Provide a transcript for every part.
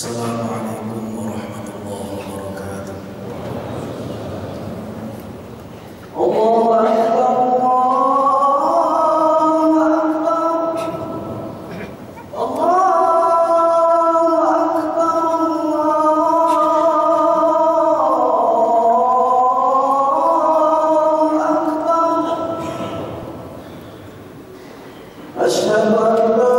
Assalamualaikum warahmatullahi wabarakatuh. Allahu Akbar, Allahu Akbar. Asyhadu an la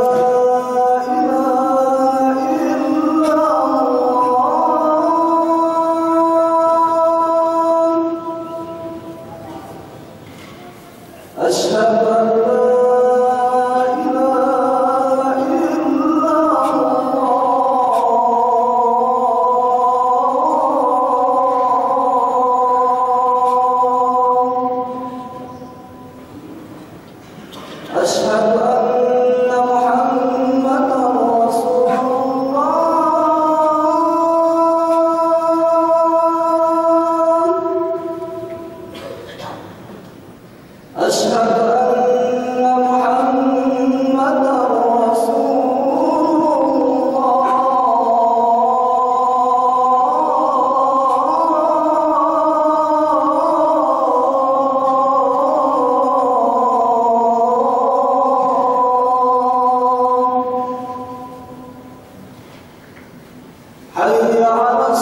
أشهد أن لا إله إلا الله أشهد أن محمدا رسول الله أشهد حي على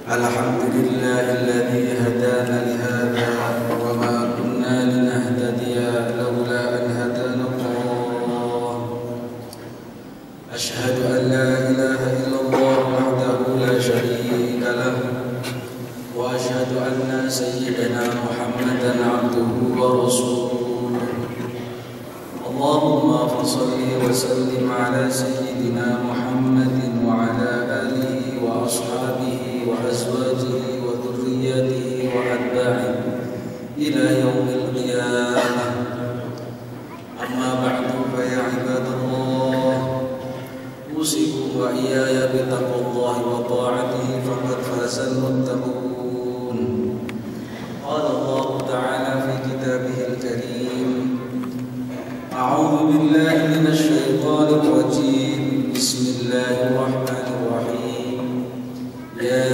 Alhamdulillahilladzi hadana lihada wa ma kunna linahtadiya laula an hadana Allah. Asyhadu an la ilaha illallah wahdahu la syarika lah wa asyhadu anna sayyidana Muhammadan abduhu wa rasuluh. Allahumma shalli wa sallim ala sayyidina Muhammadin wa ala alihi wa ashabihi wa azwajihi wa dhurriyyatihi wa atba'ihi ila yaumil qiyamah. Amma ba'du fa ya ibadallah, usikum wa iyaya bi taqwallahi wa ta'atihi faqad fazal muttaqun. Qala Allah ta'ala fi kitabihil karim, a'udzu billahi minasy syaithanir rajim. Bismillahirrahmanirrahim. Ya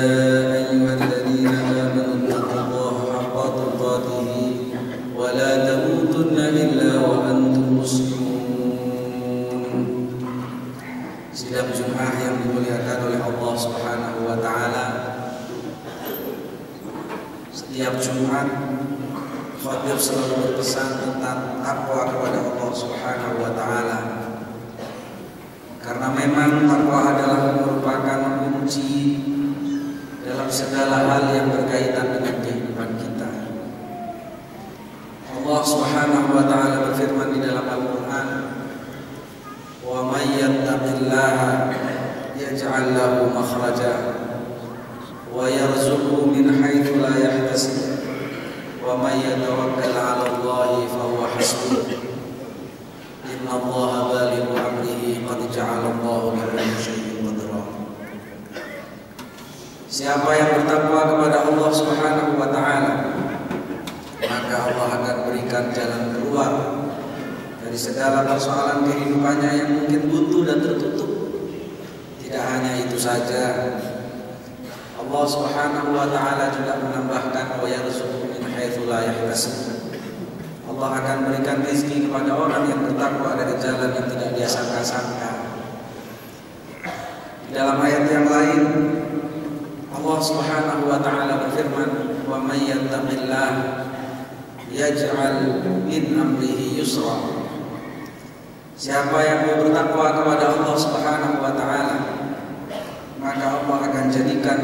ayyuhalladzina amanu taqullaha haqqa tuqatih wa la tamutunna illa wa antum muslimun. Sidang Jumat yang dimuliakan oleh Allah Subhanahu wa taala, setiap Jumat khatib selalu berpesan tentang takwa kepada Allah Subhanahu wa taala. Karena memang takwa adalah merupakan kunci segala hal yang berkaitan dengan kehidupan kita. Allah Subhanahu wa taala berfirman di dalam Al-Qur'an, "Wa may yattaqillaha yaj'al lahu makhraja wa yarzuqhu min haitsu la yahtasib wa may yatawakkal 'ala Allahi fa huwa hasbuh inna Allaha balighu amrihi qad ja'ala Allahu li kulli syai'in qadra." Siapa yang bertakwa kepada Allah Subhanahu wa taala, maka Allah akan berikan jalan keluar dari segala persoalan kehidupannya yang mungkin buntu dan tertutup. Tidak hanya itu saja, Allah Subhanahu wa taala juga menambahkan wa yarzuqhu min haitsu la yahtasib. Allah akan berikan rezeki kepada orang yang bertakwa dari jalan yang tidak dia sangka-sangka. Di dalam ayat yang lain Allah Subhanahu wa taala berfirman, "Wa may yattaqillaha yaj'al min amrihi yusra." Siapa yang mau bertakwa kepada Allah Subhanahu wa taala, maka Allah akan jadikan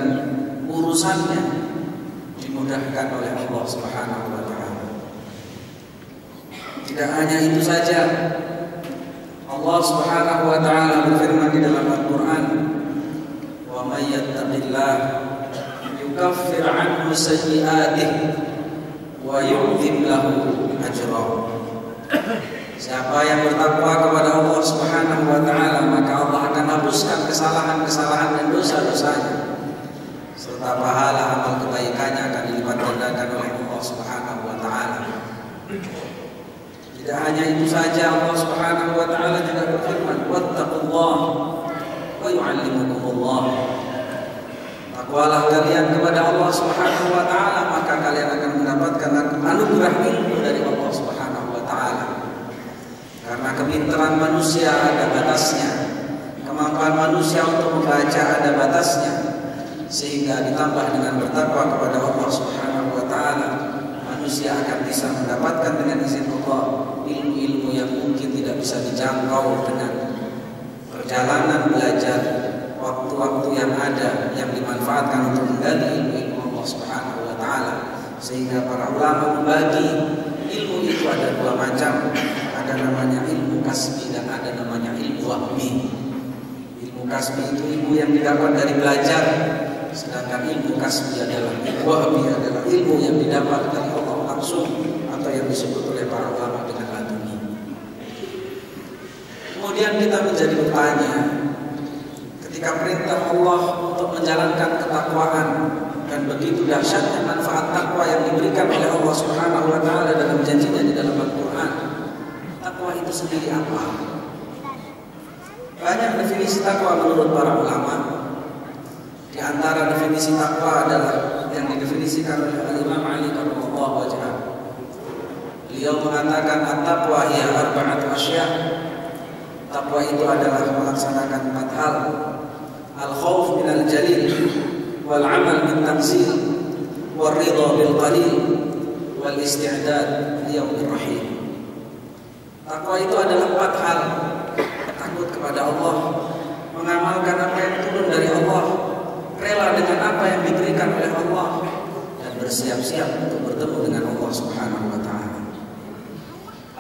urusannya dimudahkan oleh Allah Subhanahu wa taala. Tidak hanya itu saja, Allah Subhanahu wa taala berfirman di dalam Al-Qur'an, "Wa may yattaqillaha yukaffir 'anhu sayyi'atihi wa yu'dhim lahu ajra." Siapa yang bertakwa kepada Allah Subhanahu wa taala, maka Allah akan hapuskan kesalahan-kesalahan dan dosa-dosanya, serta pahala amal kebaikannya akan dilipat gandakan oleh Allah Subhanahu wa taala. Tidak hanya itu saja, Allah Subhanahu wa taala juga berfirman, "Wattaqullaha wa yu'allimukumullah." Takwalah kalian kepada Allah Subhanahu wa taala, maka kalian akan mendapatkan anugerah ilmu dari Allah Subhanahu wa taala. Karena kepintaran manusia ada batasnya, kemampuan manusia untuk membaca ada batasnya, sehingga ditambah dengan bertakwa kepada Allah Subhanahu wa taala, manusia akan bisa mendapatkan dengan izin Allah ilmu-ilmu yang mungkin tidak bisa dijangkau dengan perjalanan belajar, waktu-waktu yang ada yang dimanfaatkan untuk menggali ilmu Allah Subhanahu wa taala. Sehingga para ulama membagi ilmu itu ada dua macam. Ada namanya ilmu kasbi dan ada namanya ilmu wahmi. Ilmu kasbi itu ilmu yang didapat dari belajar, sedangkan ilmu kasbi adalah ilmu wahmi, adalah ilmu yang didapat dari Allah langsung atau yang disebut oleh para ulama dengan laduni. Kemudian kita menjadi bertanya, ketika perintah Allah untuk menjalankan ketakwaan dan begitu dahsyatnya manfaat takwa yang diberikan oleh Allah Subhanahu wa taala dalam janjinya di dalam Al-Qur'an, takwa itu sendiri apa? Banyak definisi takwa menurut para ulama. Di antara definisi takwa adalah yang didefinisikan oleh Imam Ali radhiyallahu anhu. Beliau mengatakan at-taqwa hiya arba'atu asya'. Takwa itu adalah melaksanakan 4 hal. Al-khauf minal jalil, wal 'amal bil tanzil, wal ridha bil qalil, wal isti'dad li yaumir rahim. Takwa itu adalah 4 hal. Takut kepada Allah, mengamalkan apa yang turun dari Allah, rela dengan apa yang diberikan oleh Allah, dan bersiap-siap untuk bertemu dengan Allah Subhanahu wa taala.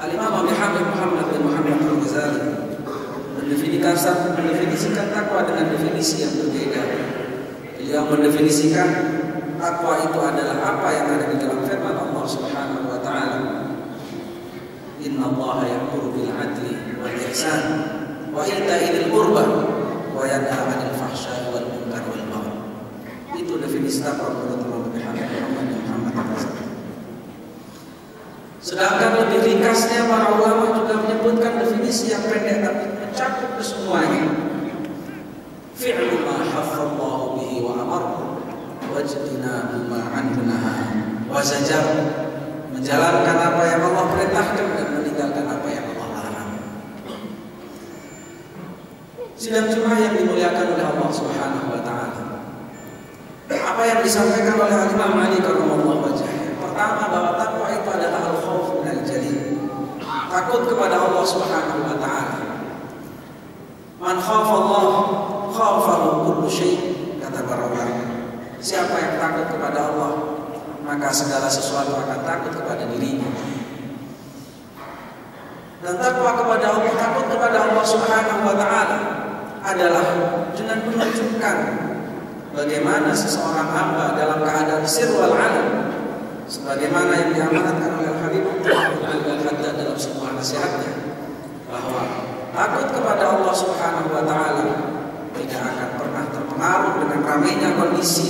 Al-Imam Abi Hamid Muhammad bin Muhammad Al-Ghazali mendefinisikan takwa dengan definisi yang berbeda. Beliau mendefinisikan takwa itu adalah apa yang ada di dalam firman Allah Subhanahu wa taala, "Inna Allaha ya'muru bil 'adli wal ihsan wa ita'i dzil qurba wa yanha 'anil fahsya'i wal munkar wal baghi." Itu definisi takwa menurut Imam Abi Hamid Muhammad Al-Ghazali. Sedangkan lebih ringkasnya para ulama juga menyebutkan definisi yang pendek tapi mencakup kesemuanya. Fi'lu ma haffallahu bihi wa amara wajtinabu ma anhu naha wa zajar. Menjalankan apa yang Allah perintahkan dan meninggalkan apa yang Allah larang. Sidang Jumat yang dimuliakan oleh Allah Subhanahu wa taala. Apa yang disampaikan oleh Imam Ali radhiyallahu anhu? Pertama, bahwa takwa itu adalah al-khauf minal jalil. Takut kepada Allah Subhanahu wa taala. Man khafa Allah khafahu kullu syai', kata para ulama. Siapa Dan takwa kepada Allah, takut kepada Allah Subhanahu wa taala adalah dengan menunjukkan bagaimana seseorang hamba dalam keadaan sir wal alam, sebagaimana yang diamanatkan oleh Habib Al-Haddad dalam sebuah nasihatnya, bahwa takut kepada Allah Subhanahu wa taala tidak akan pernah terpengaruh dengan ramainya kondisi,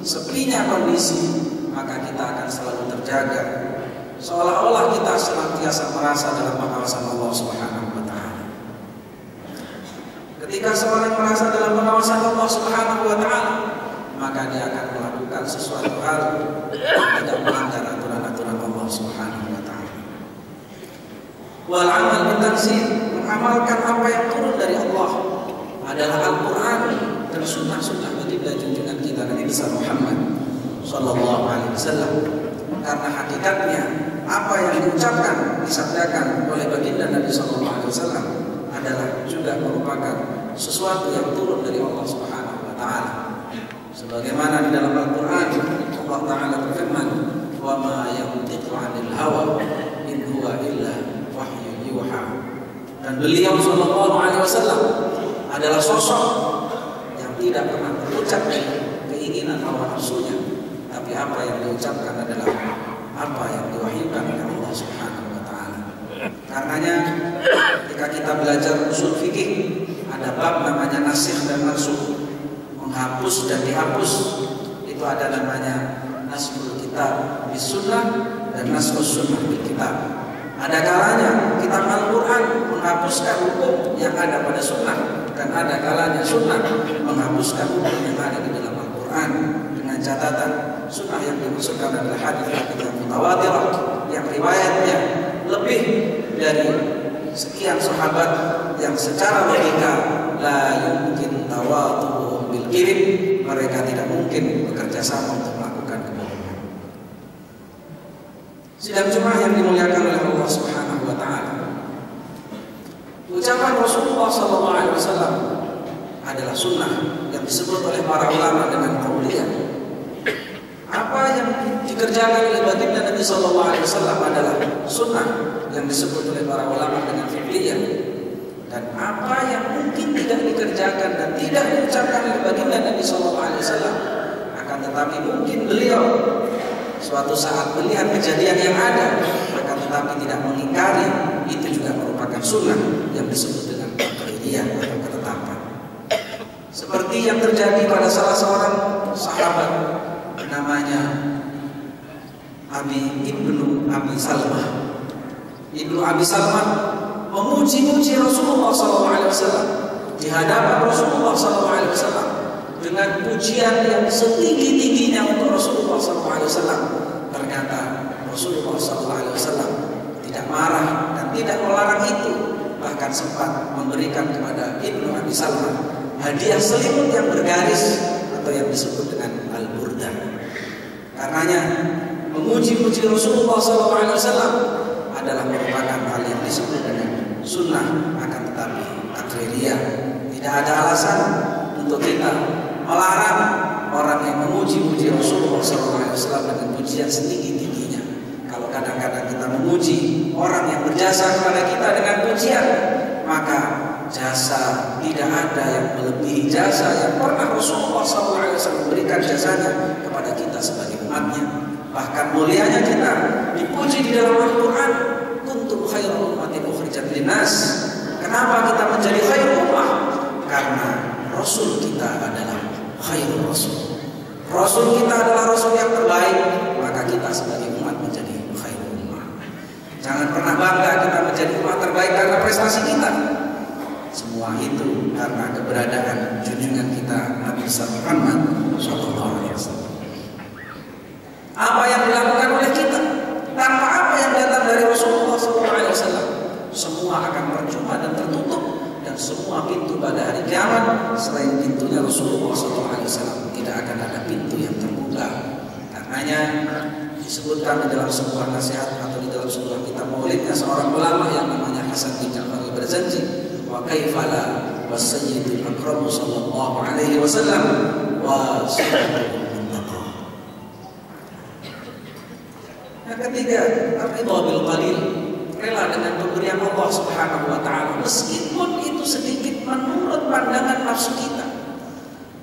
sepinya kondisi, maka kita akan selalu terjaga seolah-olah kita senantiasa merasa dalam pengawasan Allah Subhanahu wa taala. Ketika seorang merasa dalam pengawasan Allah Subhanahu wa taala, maka dia akan melakukan sesuatu hal yang tidak melanggar aturan-aturan Allah Subhanahu wa taala. Wal amal bitanzil, mengamalkan apa yang turun dari Allah adalah Al-Qur'an dan sunnah-sunnah baginda junjungan kita Nabi besar Muhammad sallallahu alaihi wasallam. Karena hakikatnya apa yang diucapkan, disabdakan oleh baginda Nabi sallallahu alaihi wasallam adalah juga merupakan sesuatu yang turun dari Allah Subhanahu wa taala. Sebagaimana di dalam Al-Qur'an Allah taala berfirman, "Wa ma yantiqu 'anil hawa in huwa illa wahyun yuha." Dan beliau sallallahu alaihi wasallam adalah sosok yang tidak pernah berucap keinginan hawa nafsunya, tapi apa yang diucapkan adalah apa yang diwahyukan oleh Allah Subhanahu wa taala. Karenanya ketika kita belajar usul fikih, ada bab namanya nasikh dan mansukh, menghapus dan dihapus. Itu ada namanya naskhul kitab bis sunnah dan naskhus sunnah bil kitab. Ada kalanya kitab Al-Qur'an menghapuskan hukum yang ada pada sunnah, dan ada kalanya sunnah menghapuskan hukum yang ada di dalam Al-Qur'an, dengan catatan sunnah yang dimaksudkan adalah hadis yang mutawatirah, yang riwayatnya lebih dari sekian sahabat yang secara logika la yumkin tawatuhum bil kirim, mereka tidak mungkin bekerja sama untuk melakukan kebohongan. Sidang Jumat yang dimuliakan oleh Allah Subhanahu wa taala, ucapan Rasulullah sallallahu alaihi wasallam adalah sunnah yang disebut oleh para ulama dengan qauliyah. Apa yang dikerjakan oleh baginda Nabi sallallahu alaihi wasallam adalah sunnah yang disebut oleh para ulama dengan fiqhiyah. Dan apa yang mungkin tidak dikerjakan dan tidak diucapkan oleh baginda Nabi sallallahu alaihi wasallam, akan tetapi mungkin beliau suatu saat melihat kejadian yang ada, akan tetapi tidak mengingkari, itu juga merupakan sunnah yang disebut dengan fiqhiyah atau ketetapan. Seperti yang terjadi pada salah seorang sahabat namanya Ibnu Abi Salmah. Ibnu Abi Salmah memuji-muji Rasulullah SAW di hadapan Rasulullah SAW dengan pujian yang setinggi-tingginya untuk Rasulullah SAW. Ternyata Rasulullah SAW tidak marah dan tidak melarang itu, bahkan sempat memberikan kepada Ibnu Abi Salmah hadiah selimut yang bergaris atau yang disebut dengan al-burdah. Karenanya memuji-muji Rasulullah SAW adalah merupakan hal yang disebut dengan sunnah, akan tetapi takririyah. Tidak ada alasan untuk kita melarang orang yang memuji-muji Rasulullah SAW dengan pujian setinggi-tingginya. Kalau kadang-kadang kita memuji orang yang berjasa kepada kita dengan pujian, maka jasa tidak ada yang melebihi jasa yang pernah Rasulullah SAW berikan jasanya kepada kita sebagai umatnya. Bahkan mulianya kita dipuji di dalam Al-Quran, kuntum khairu ummatin ukhrijat linnas. Kenapa kita menjadi khairu ummah? Karena Rasul kita adalah khairu Rasul. Rasul kita adalah Rasul yang terbaik, maka kita sebagai umat menjadi khairu ummah. Jangan pernah bangga kita menjadi umat terbaik karena prestasi kita. Semua itu karena keberadaan junjungan kita Nabi Muhammad SAW. Apa yang dilakukan oleh kita tanpa apa yang datang dari Rasulullah SAW, semua akan percuma dan tertutup, dan semua pintu pada hari kiamat selain pintunya Rasulullah SAW tidak akan ada pintu yang terbuka. Karenanya disebutkan di dalam sebuah nasihat atau di dalam sebuah kitab maulidnya seorang ulama yang namanya Hasan bin Ja'far berjanji, wa kaifala wasayyidul akram sallallahu alaihi wasallam wa sallallahu. Yang ketiga, ar-ridha bil qalil, rela dengan pemberian Allah Subhanahu wa ta'ala, meskipun itu sedikit menurut pandangan nafsu kita.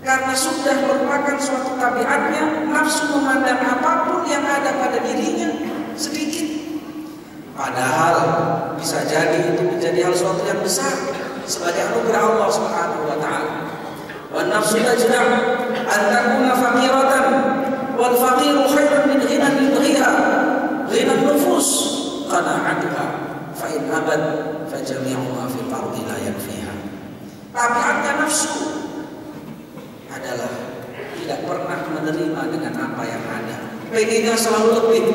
Karena sudah merupakan suatu tabiatnya, nafsu memandang apapun yang ada pada dirinya sedikit. Padahal bisa jadi itu menjadi hal suatu yang besar sebagai anugerah Allah Subhanahu wa ta'ala. Wan nafsu tajda' an takuna faqiratan wal faqiru khairun min ghinan yudghiha. Ghinan nufus qana'atuha fa in abad fa jami'u ma fil ardi la yakfiha. Tabiatnya nafsu adalah tidak pernah menerima dengan apa yang ada. Pengennya selalu lebih.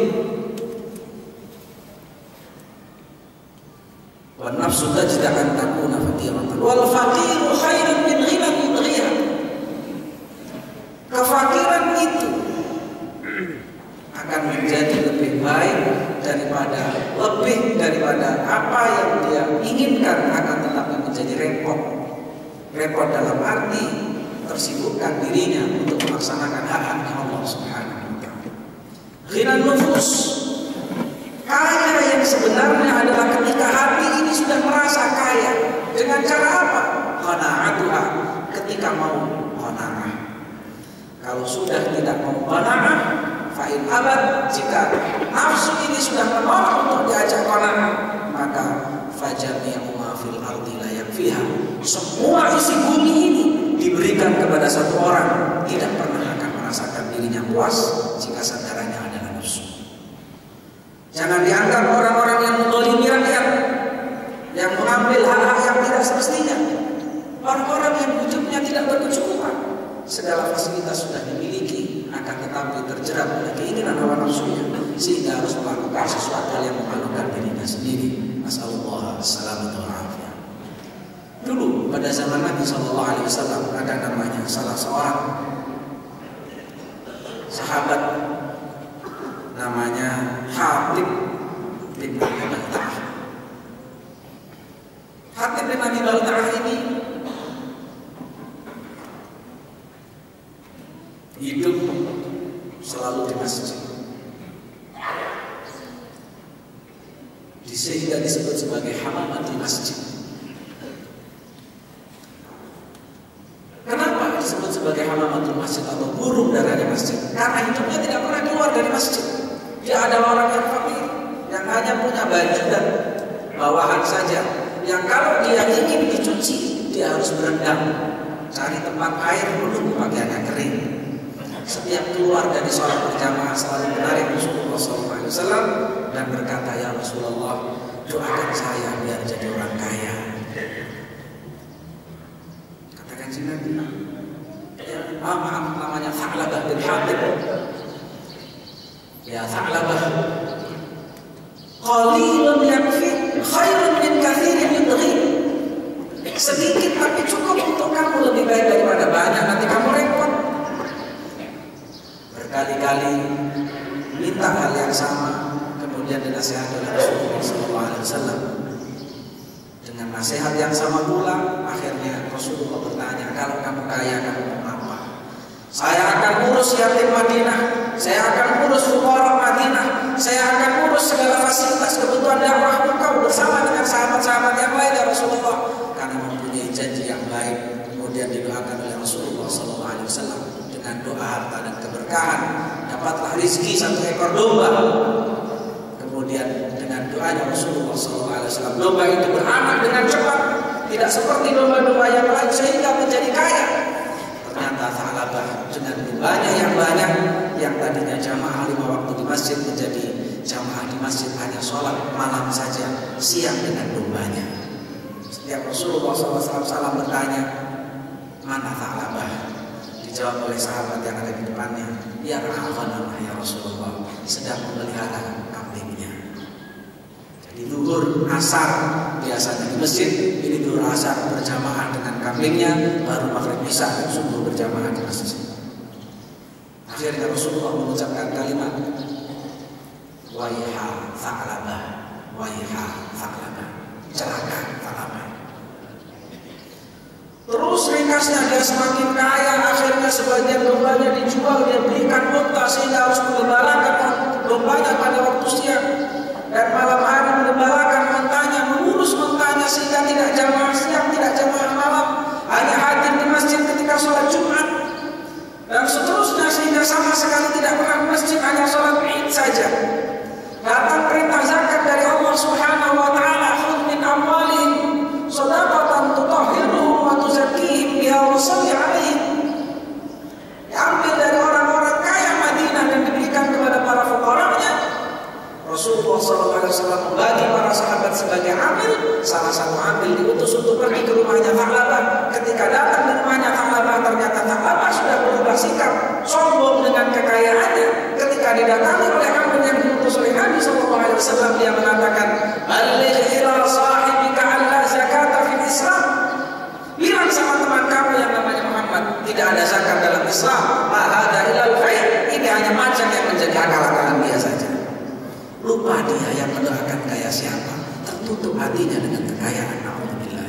Wa nafsu tajda' an takuna faqiratan wal faqiru khairun min ghinan yudghiha. Kefakiran itu akan menjadi lebih baik daripada apa yang dia inginkan, akan tetapi menjadi repot. Repot dalam arti tersibukkan dirinya untuk melaksanakan hak-haknya Allah Subhanahu wa ta'ala. Ghinan nufus, kaya yang sebenarnya adalah ketika hati ini sudah merasa kaya. Dengan cara apa? Qana'atuha, ketika mau qana'ah. Kalau sudah tidak mau qana'ah, fa'in abad, jika nafsu ini sudah menolak untuk diajak qana'ah, maka fajami'u ma fil ardi la yakfiha. Semua isi bumi ini diberikan kepada satu orang, tidak pernah akan merasakan dirinya puas jika sandarannya adalah nafsu. Jangan dianggap orang-orang yang menzalimi rakyat, yang mengambil hak-hak yang tidak semestinya, orang-orang yang hidupnya tidak berkecukupan. Segala fasilitas sudah dimiliki, akan tetapi terjerat oleh keinginan hawa nafsunya, sehingga harus melakukan sesuatu yang memalukan dirinya sendiri. Nasallallahu salamatu wal afiyah. Dulu pada zaman Nabi SAW ada namanya salah seorang sahabat namanya Hatib bin Abi Balta'ah. Hatib bin Abi Balta'ah ini hidup selalu di masjid, sehingga disebut sebagai hamamatul masjid. Kenapa disebut sebagai hamamatul masjid atau burung darahnya masjid? Karena hidupnya tidak pernah keluar dari masjid. Dia adalah orang yang fakir, yang hanya punya baju dan bawahan saja, yang kalau dia ingin dicuci, dia harus berendam, cari tempat air menunggu pakaiannya kering. Setiap keluar dari sholat berjamaah selalu menarik Rasulullah SAW dan berkata, ya Rasulullah, doakan saya biar jadi orang kaya. Katakan si Nabi, maaf namanya Tha'labah bin Hatib. Ya Tha'labah, qalilun yakfi khairun min kathirin yudghi. Sedikit tapi cukup untuk kamu, lebih baik daripada banyak, nanti kamu repot. Berkali-kali minta hal yang sama, kemudian dinasihati oleh Rasulullah SAW. Dengan nasihat yang sama pula, akhirnya Rasulullah bertanya, kalau kamu kaya kamu mau apa? Saya akan urus yatim Madinah, saya akan urus fuqara Madinah, saya akan urus segala fasilitas kebutuhan dakwah engkau bersama dengan sahabat-sahabat yang lain ya Rasulullah. Karena mempunyai janji yang baik, kemudian didoakan oleh Rasulullah SAW dengan doa harta dan keberkahan, dapatlah rizki 1 ekor domba. Kemudian dengan doanya Rasulullah SAW, domba itu beranak dengan cepat, tidak seperti domba-domba yang lain sehingga menjadi kaya. Ternyata Tha'labah dengan dombanya yang banyak, yang tadinya jamaah 5 waktu di masjid menjadi jamaah di masjid hanya sholat malam saja, siang dengan dombanya. Setiap Rasulullah SAW bertanya, mana Tha'labah? Dijawab oleh sahabat yang ada di depannya, ya Rasulullah, ya Rasulullah, sedang memelihara kambingnya. Jadi zuhur asar biasanya di masjid, ini zuhur asar berjamaah dengan kambingnya, baru maghrib isya dan subuh berjamaah di masjid. Akhirnya Rasulullah mengucapkan kalimat, waiha Tha'labah, waiha Tha'labah, celaka Tha'labah. Terus ringkasnya dia semakin kaya, akhirnya sebagian dombanya dijual, dia belikan unta sehingga harus menggembalakan dombanya pada waktu siang, dan malam hari menggembalakan untanya, mengurus SAW membagi para sahabat sebagai amil. Salah satu amil diutus untuk pergi ke rumahnya Tha'labah. Ketika datang di rumahnya Tha'labah, ternyata Tha'labah sudah berubah sikap, sombong dengan kekayaannya. Ketika didatangi oleh amil yang diutus oleh Nabi SAW, dia mengatakan, "Balligh ila sahibika alla zakata fil Islam." Bilang sama teman kamu yang namanya Muhammad, tidak ada zakat dalam Islam. Ma hadza ilal khair. Ini hanya macan yang menjadi akal-akalan dia saja. Lupa dia yang mendoakan kaya siapa, tertutup hatinya dengan kekayaan. Alhamdulillah.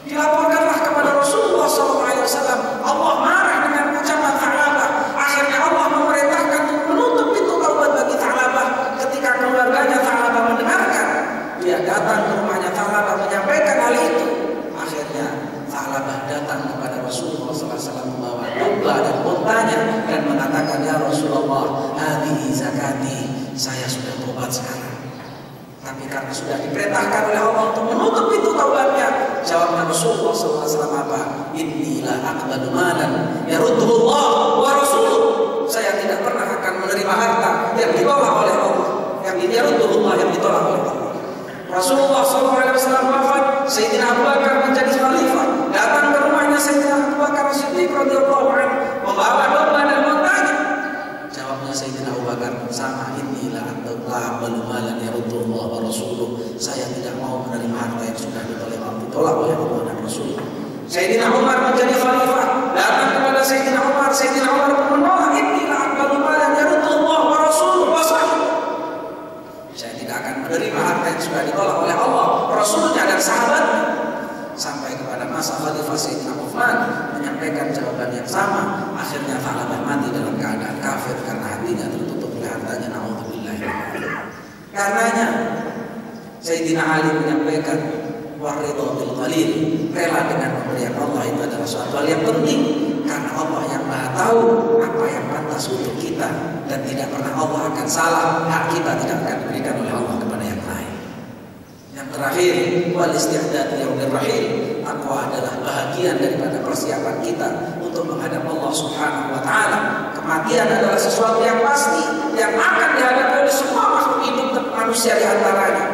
Dilaporkanlah kepada Rasulullah SAW. Allah marah dengan ucapan Tha'labah. Akhirnya Allah memerintahkan untuk menutup pintu taubat bagi Tha'labah. Ketika keluarganya Tha'labah mendengarkan, dia datang ke rumahnya Tha'labah menyampaikan hal itu. Akhirnya Tha'labah datang kepada Rasulullah SAW membawa domba dan untanya dan mengatakan, "Ya Rasulullah, hadhihi zakati, saya sudah tobat sekarang." Tapi karena sudah diperintahkan oleh Allah untuk menutup pintu taubatnya, jawabnya Rasulullah SAW apa? "Inni la aqbalu malan yarudduhullah wa rasuluh." Saya tidak pernah akan menerima harta yang ditolak oleh Allah, yang yarudduhullah, yang ditolak oleh Allah. Rasulullah SAW wafat, Sayyidina Abu Bakar menjadi khalifah. Datang ke rumahnya Sayyidina Abu Bakar Siddiq radhiyallahu anhu membawa domba dan untanya. Jawabnya Sayyidina Abu Bakar sama, "Inni la aqbalu malan yarudduhullah wa rasuluh." Saya tidak mau menerima harta yang sudah ditolak oleh Allah dan Rasul. Sayyidina Umar menjadi khalifah. Datang kepada Sayyidina Umar, Sayyidina Umar pun menolak, "Inni la aqbalu malan yarudduhullah wa rasuluh wa sahbihi." Saya tidak akan menerima harta yang sudah ditolak oleh Allah, Rasulnya dan sahabatnya. Sampai kepada masa Khalifah Sayyidina Uthman menyampaikan jawaban yang sama. Akhirnya Tha'labah mati dalam keadaan kafir karena hatinya tertutup oleh hartanya. Na'udzubillah. Karenanya Sayyidina Ali menyampaikan, "Waridha bil qalil." Rela dengan pemberian Allah itu adalah suatu hal yang penting, karena Allah yang Maha tahu apa yang pantas untuk kita, dan tidak pernah Allah akan salah. Hak kita tidak akan diberikan oleh Allah kepada yang lain. Yang terakhir, wal isti'dad yaumir rahim. Takwa adalah bahagian daripada persiapan kita untuk menghadap Allah Subhanahu wa taala. Kematian adalah sesuatu yang pasti yang akan dihadapi oleh semua makhluk hidup manusia di antaranya.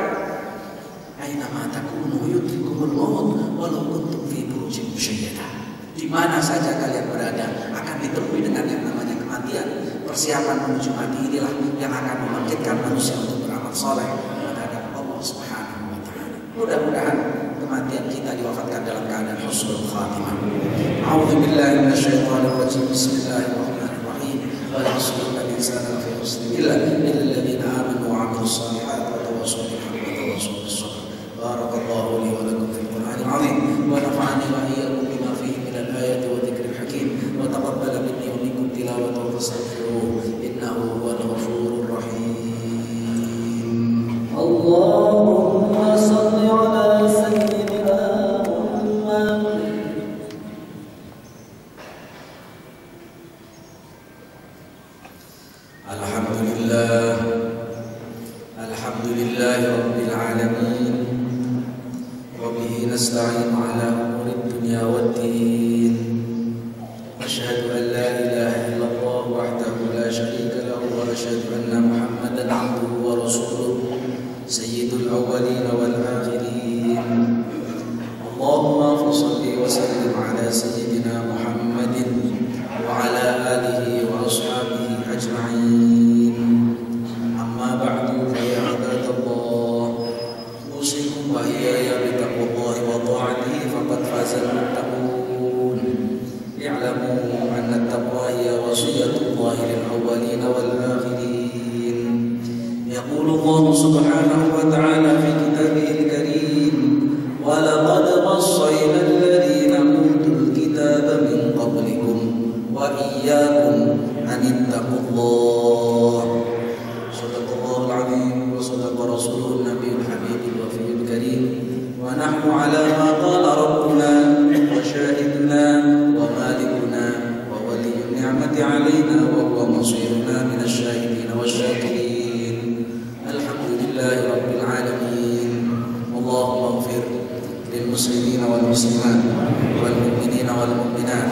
Aina ma takunu yudrikumul maut walau kuntum fi burujin musyayyadah. Di mana saja kalian berada akan ditemui dengan yang namanya kematian. Persiapan menuju mati inilah yang akan membangkitkan manusia untuk beramal saleh menghadap Allah Subhanahu wa taala. Mudah-mudahan kematian kita diwafatkan dalam keadaan husnul khatimah. A'udzu billahi minasyaitonir rajim. Bismillahirrahmanirrahim. Wal 'asri innal insana lafi khusr illa alladziina aamanu wa 'amilus shalihati wa tawassaw bil haqqi wa tawassaw bis sabr. Barakallahu li wa lakum fil Qur'anil 'azim wa nafa'ani wa iyyakum bima fihi minal ayati wa dzikril hakim wa taqabbala minni wa minkum tilawatahu fastaghfiruhu innahu huwal ghafurur rahim. Allahumma shalli 'ala sayyidina Muhammad. Alhamdulillah rabbil alamin. Wa bihi nasta'in 'ala umuri dunya waddin. Asyhadu an la ilaha illallah wahdahu la syarika lahu wa asyhadu anna Muhammadan 'abduhu wa rasuluh sayyidul awwalin wal akhirin. Allahumma shalli wa sallim 'ala sayyidina Muhammadin wa 'ala alihi wa ashabihi ajma'in. Amma ba'du, fa ya 'ibadallah, usikum wa iyaya bi taqwallahi wa ta'atihi faqad fazal muttaqun. I'lamu anna at-taqwa hiya wasiyatullahi lil awwalin wal akhirin. Yaqulu Allah subhanahu wa ta'ala fi kitabihil karim, wa laqad wassayna alladhina utul kitaba min qablikum wa iyyakum an ittaqullah. Sadaqallahul 'azim wa sadaqa rasuluhun nabiyul habibul wafiyul karim. Wa nahnu 'ala ma qala rabbuna wa shahiduna wa malikuna wa waliyyun ni'mati 'alaina wa huwa masiruna minasy syahidin wasyakirin. Alhamdulillahi rabbil alamin. Allahumma ighfir lil muslimin wal muslimat wal mu'minin wal mu'minat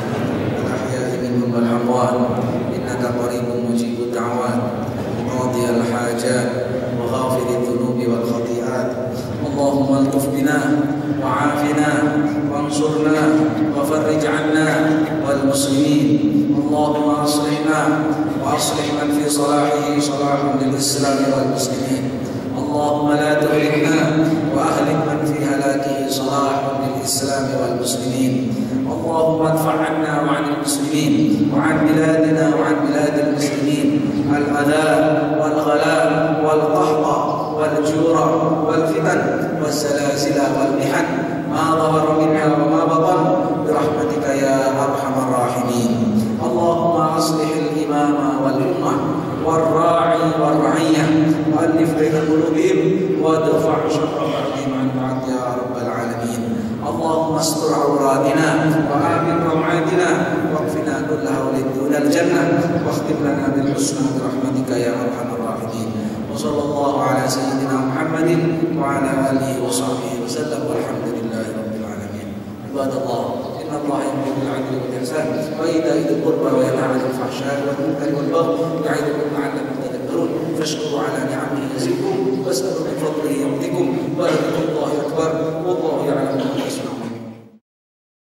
al ahya'i minhum wal amwat innaka qaribun mujibud da'wat qadiyal hajat wa اللهم الطف بنا وعافنا وانصرنا وفرج عنا والمسلمين. اللهم أصلحنا وأصلح من في صلاحه صلاح للإسلام والمسلمين. اللهم لا تهلكنا وأهلك من في هلاكه صلاح للإسلام والمسلمين. اللهم ادفع عنا وعن المسلمين وعن بلادنا وعن بلاد المسلمين الأذى والغلاء والقحط والجور والفتن والزلازل والمحن ما ظهر منها وما بطن برحمتك يا أرحم الراحمين. اللهم أصلح الإمام والأمة والراعي والرعية وألف بين قلوبهم وادفع شر بعضهم عن بعض يا رب العالمين. اللهم استر عوراتنا وآمن روعاتنا واكفنا كل هول دون الجنة واختم لنا بالحسنى برحمتك يا أرحم الراحمين. وصلى الله على سيدنا محمد وعلى آله وصحبه وسلم والحمد لله رب العالمين. عباد الله إن الله يأمر بالعدل والإحسان وإيتاء ذي القربى وينهى عن الفحشاء والمنكر والبغي يعظكم لعلكم تذكرون. فاشكروا على نعمه يزدكم واسألوا من فضله يعطكم